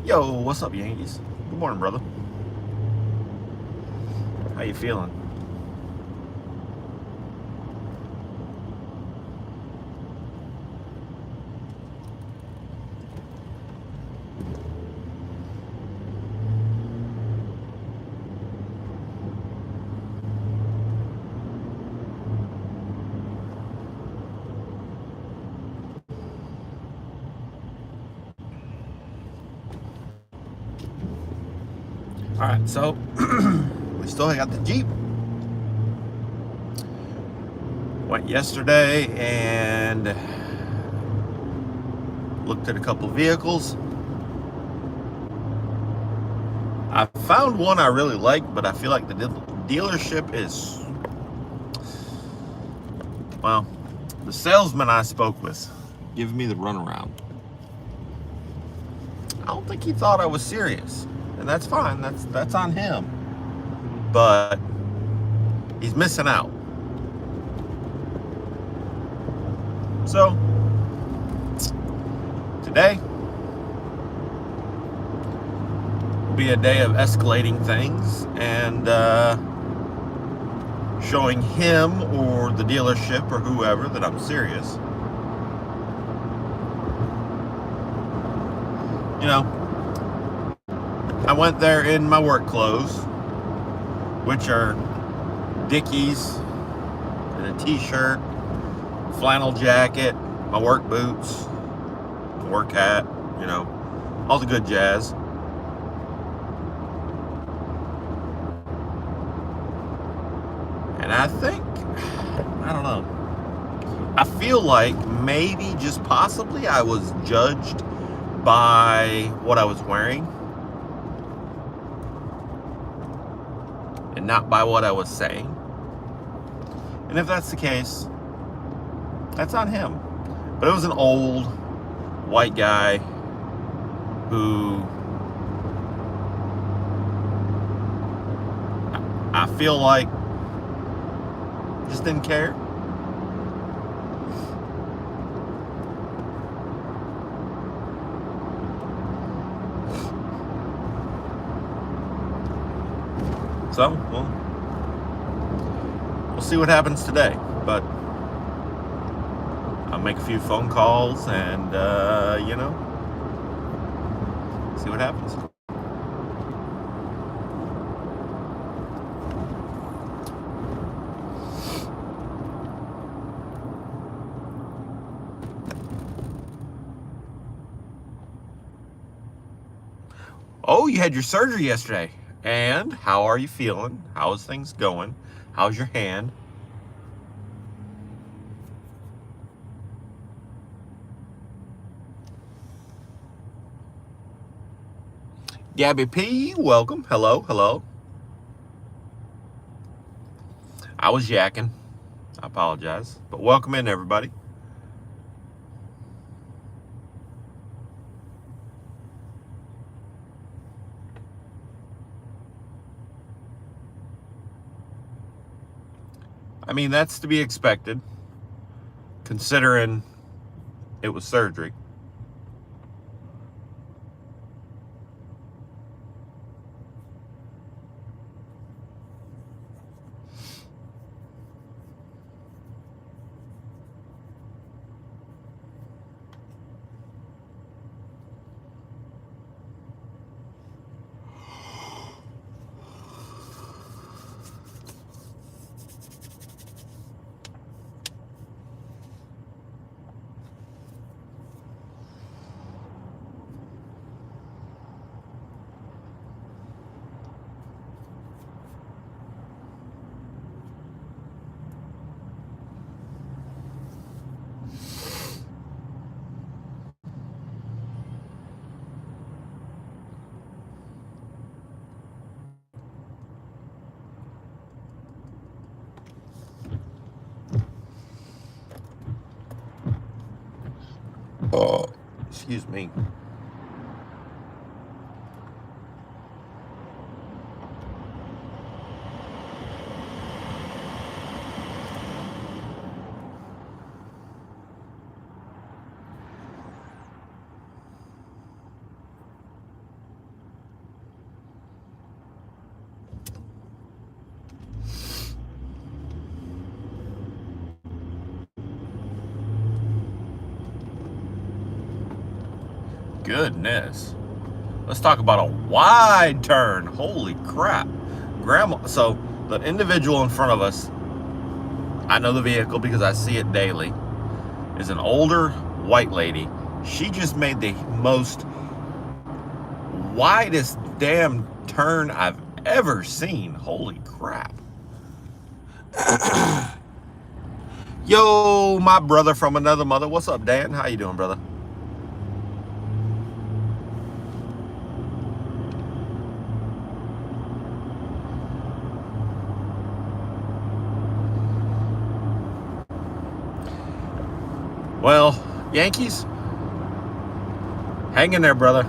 Yo, what's up, Yankees? Good morning, brother. How you feeling? All right, so we still got the Jeep. Went yesterday and looked at a couple of vehicles. I found one I really like, but I feel like the dealership is, well, the salesman I spoke with giving me the runaround. I don't think he thought I was serious, and that's fine. That's on him. But he's missing out. So today will be a day of escalating things and showing him or the dealership or whoever that I'm serious. You know, I went there in my work clothes, which are Dickies and a t-shirt, flannel jacket, my work boots, my work hat, you know, all the good jazz. And I think, I don't know, I feel like maybe just possibly I was judged by what I was wearing and not by what I was saying. And if that's the case, that's on him. But it was an old white guy who I feel like just didn't care. So, well, we'll see what happens today. But I'll make a few phone calls and, you know, see what happens. Oh, you had your surgery yesterday. And how are you feeling? How's things going? How's your hand? Gabby P, welcome. Hello, hello. I was yakking. I apologize. But welcome in, everybody. I mean, that's to be expected, considering it was surgery. Oh, excuse me. goodness. Let's talk about a wide turn. Holy crap. Grandma, so the individual in front of us, I know the vehicle because I see it daily, is an older white lady. She just made the most widest damn turn I've ever seen. Holy crap. Yo, my brother from another mother. What's up, Dan? How you doing, brother? Well, Yankees, hang in there, brother.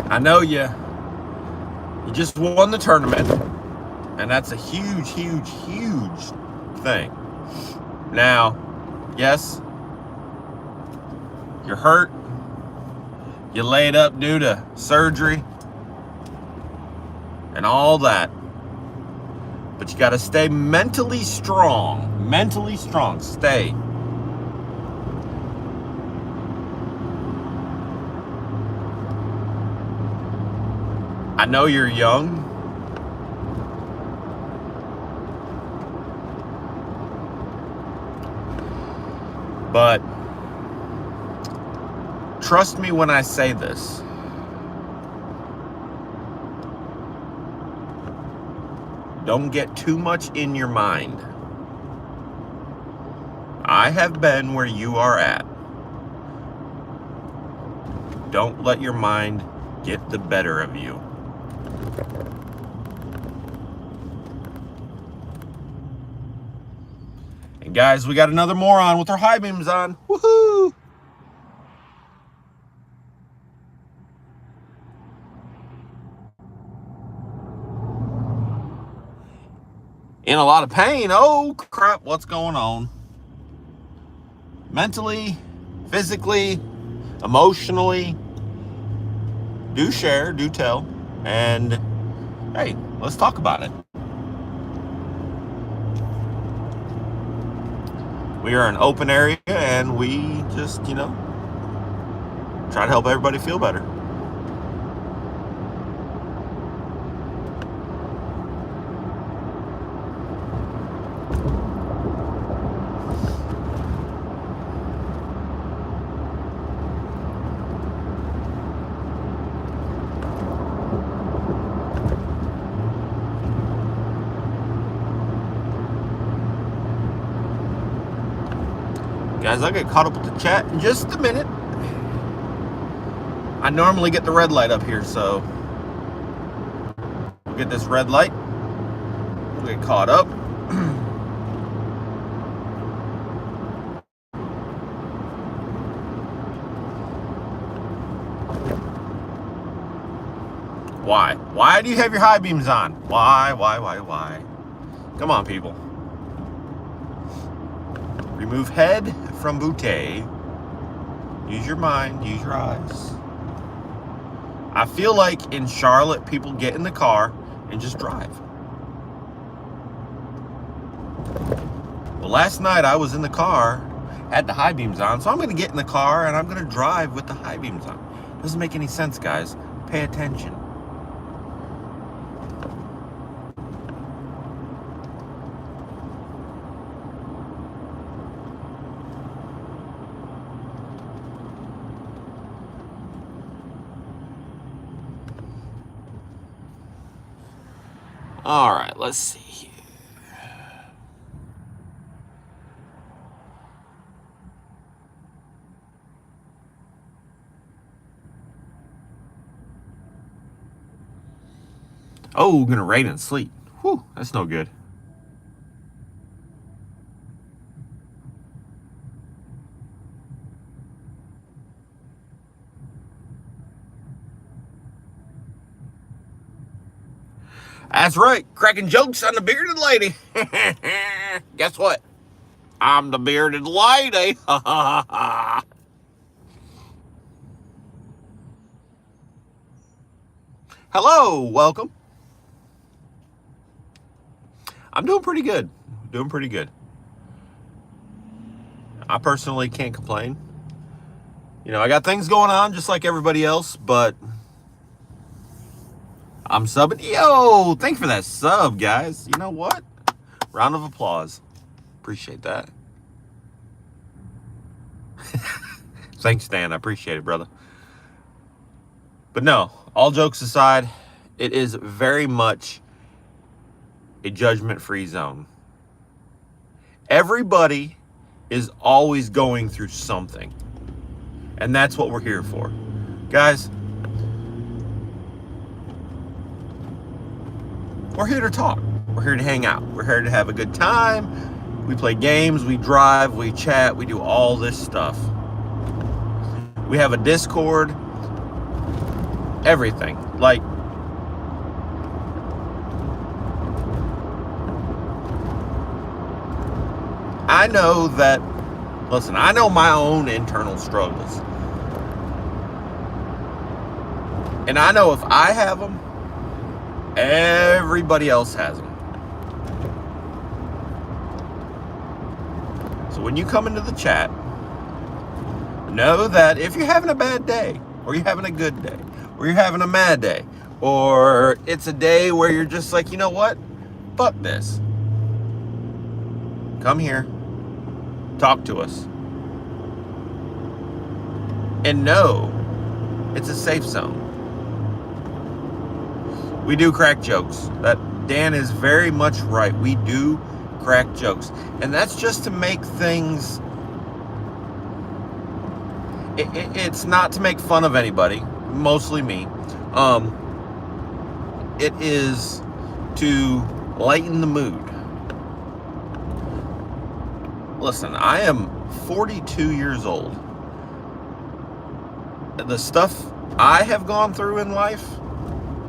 I know you just won the tournament, and that's a huge, huge, huge thing. Now, yes, you're hurt. You laid up due to surgery and all that. But you got to stay mentally strong. Mentally strong. Stay. I know you're young. But trust me when I say this. Don't get too much in your mind. I have been where you are at. Don't let your mind get the better of you. And guys, we got another moron with our high beams on. Woohoo! In a lot of pain. Oh crap, what's going on? Mentally, physically, emotionally. Do share, do tell. And hey, let's talk about it. We are an open area and we just, try to help everybody feel better. Guys, I'll get caught up with the chat in just a minute. I normally get the red light up here, so we'll get this red light. We'll get caught up. Why? Why do you have your high beams on? Why? Come on, people. Remove head from bouquet. Use your mind, use your eyes. I feel like in Charlotte, people get in the car and just drive. Well, last night I was in the car, had the high beams on, so I'm going to get in the car and I'm going to drive with the high beams on. Doesn't make any sense, guys. Pay attention. All right, let's see here. Oh, gonna rain and sleet. Whew, that's no good. That's right, cracking jokes on the bearded lady. Guess what? I'm the bearded lady. Hello, welcome. I'm doing pretty good. Doing pretty good. I personally can't complain. You know, I got things going on just like everybody else, but I'm subbing. Yo, thanks for that sub, guys. You know what? Round of applause. Appreciate that. Thanks, Dan. I appreciate it, brother. But no, all jokes aside, it is very much a judgment-free zone. Everybody is always going through something. And that's what we're here for. Guys, we're here to talk. We're here to hang out. We're here to have a good time. We play games, we drive, we chat, we do all this stuff. We have a Discord, everything. Like, I know that, listen, I know my own internal struggles. And I know if I have them, everybody else has them. So when you come into the chat, know that if you're having a bad day, or you're having a good day, or you're having a mad day, or it's a day where you're just like, you know what? Fuck this. Come here. Talk to us. And know it's a safe zone. We do crack jokes. That Dan is very much right. We do crack jokes. And that's just to make things... It's not to make fun of anybody. Mostly me. It is to lighten the mood. Listen, I am 42 years old. The stuff I have gone through in life,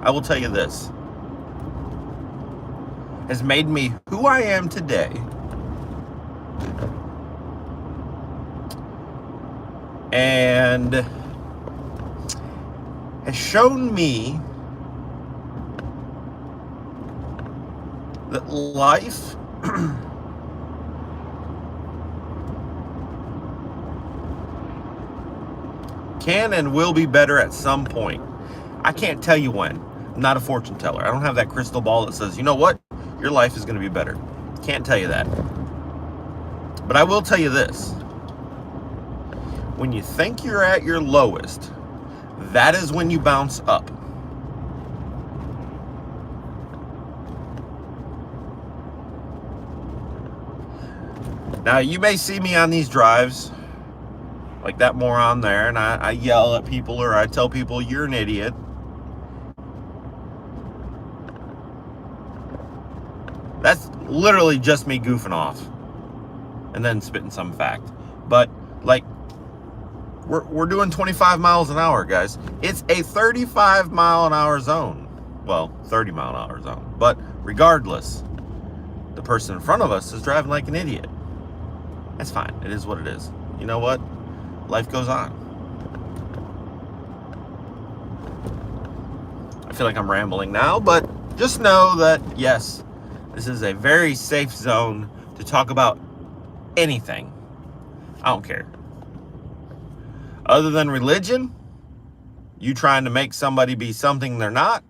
I will tell you this, has made me who I am today. And has shown me that life can and will be better at some point. I can't tell you when. I'm not a fortune teller. I don't have that crystal ball that says, you know what? Your life is going to be better. Can't tell you that. But I will tell you this. When you think you're at your lowest, that is when you bounce up. Now, you may see me on these drives, like that moron there, and I yell at people, or I tell people, you're an idiot. That's literally just me goofing off and then spitting some fact. But, like, we're doing 25 miles an hour, guys. It's a 35 mile an hour zone. Well, 30 mile an hour zone. But regardless, the person in front of us is driving like an idiot. That's fine. It is what it is. You know what? Life goes on. I feel like I'm rambling now, but just know that, yes, this is a very safe zone to talk about anything. I don't care. Other than religion, you trying to make somebody be something they're not,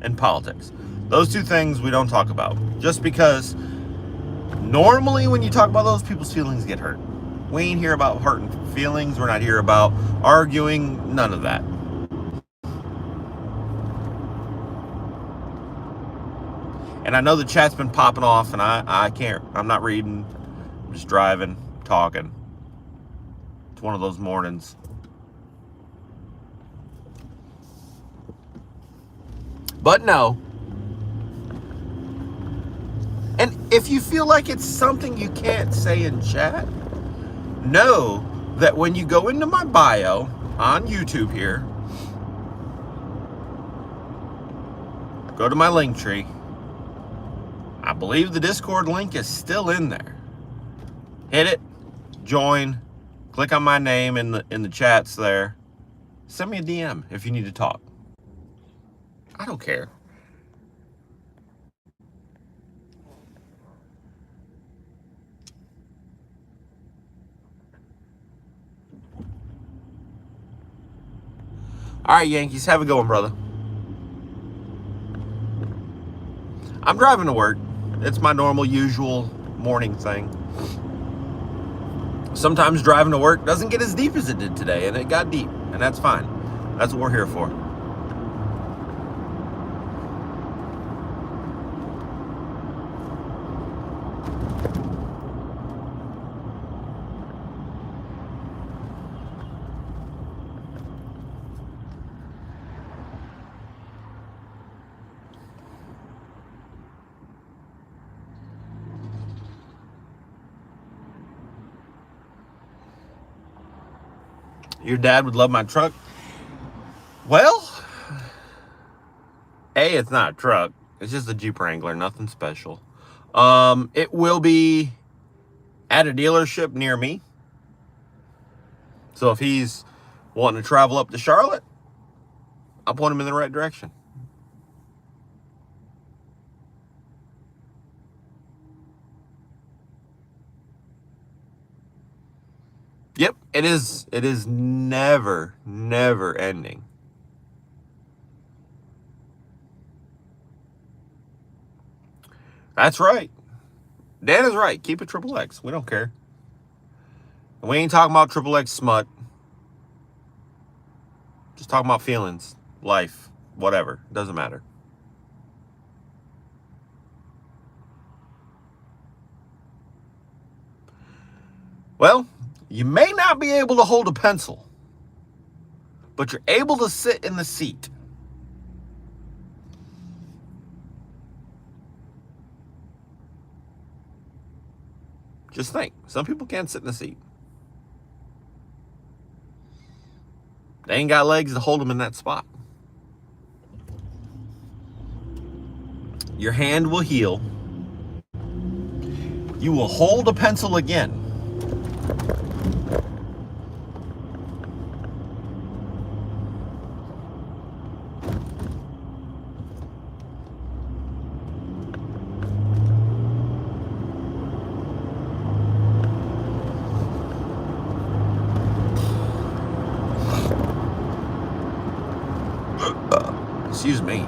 and politics. Those two things we don't talk about. Just because normally when you talk about those, people's feelings get hurt. We ain't here about hurting feelings. We're not here about arguing. None of that. And I know the chat's been popping off, and I can't. I'm not reading. I'm just driving, talking. It's one of those mornings. But no. And if you feel like it's something you can't say in chat, know that when you go into my bio on YouTube here, go to my link tree. I believe the Discord link is still in there. Hit it, join, click on my name in the chats there. Send me a DM if you need to talk. I don't care. All right, Yankees, have a good one, brother. I'm driving to work. It's my normal, usual morning thing. Sometimes driving to work doesn't get as deep as it did today, and it got deep, and that's fine. That's what we're here for. Your dad would love my truck. Well, A, it's not a truck. It's just a Jeep Wrangler, nothing special. It will be at a dealership near me. So if he's wanting to travel up to Charlotte, I'll point him in the right direction. Yep, it is. It is never ending. That's right. Dan is right. Keep it triple X. We don't care. We ain't talking about triple X smut. Just talking about feelings, life, whatever. Doesn't matter. Well, you may not be able to hold a pencil, but you're able to sit in the seat. Just think, some people can't sit in the seat. They ain't got legs to hold them in that spot. Your hand will heal. You will hold a pencil again. Excuse me.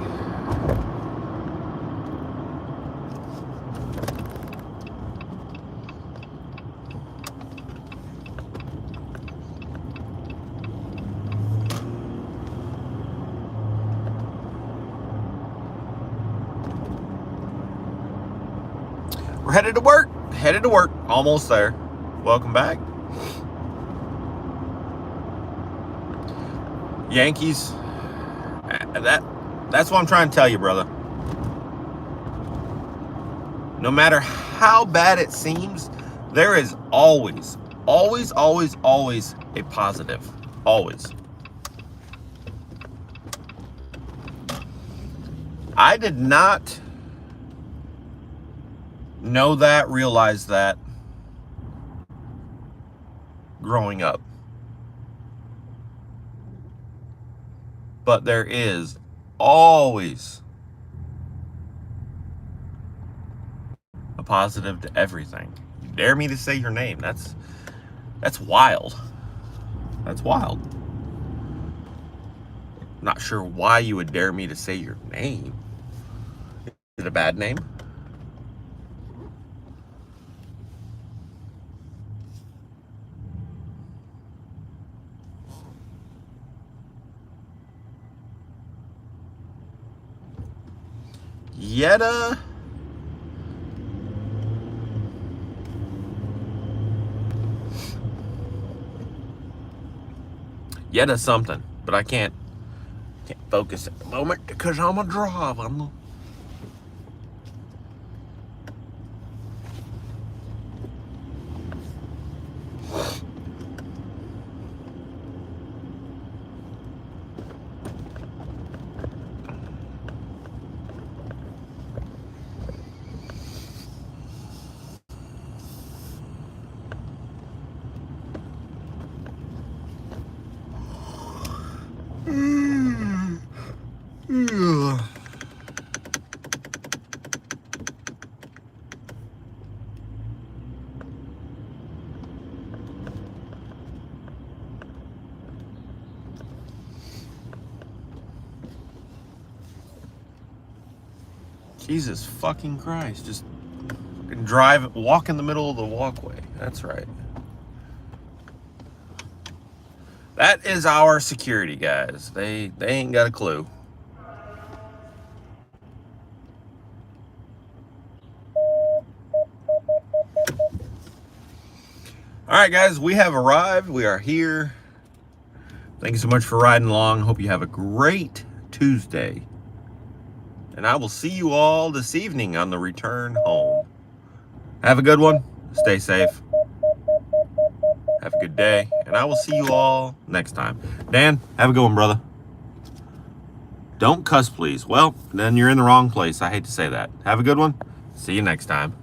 We're headed to work. Almost there. Welcome back. Yankees. That's what I'm trying to tell you, brother. No matter how bad it seems, there is always a positive. Always. I did not know that, realize that growing up. But there is always a positive to everything. You dare me to say your name. That's wild. That's wild. Not sure why you would dare me to say your name. Is it a bad name? Yetta. Yetta something, but I can't focus at the moment because I'm a driver. Jesus fucking Christ. Just walk in the middle of the walkway. That's right. That is our security guys. They ain't got a clue. All right, guys, we have arrived. We are here. Thank you so much for riding along. Hope you have a great Tuesday. And I will see you all this evening on the return home. Have a good one. Stay safe. Have a good day. And I will see you all next time. Dan, have a good one, brother. Don't cuss, please. Well, then you're in the wrong place. I hate to say that. Have a good one. See you next time.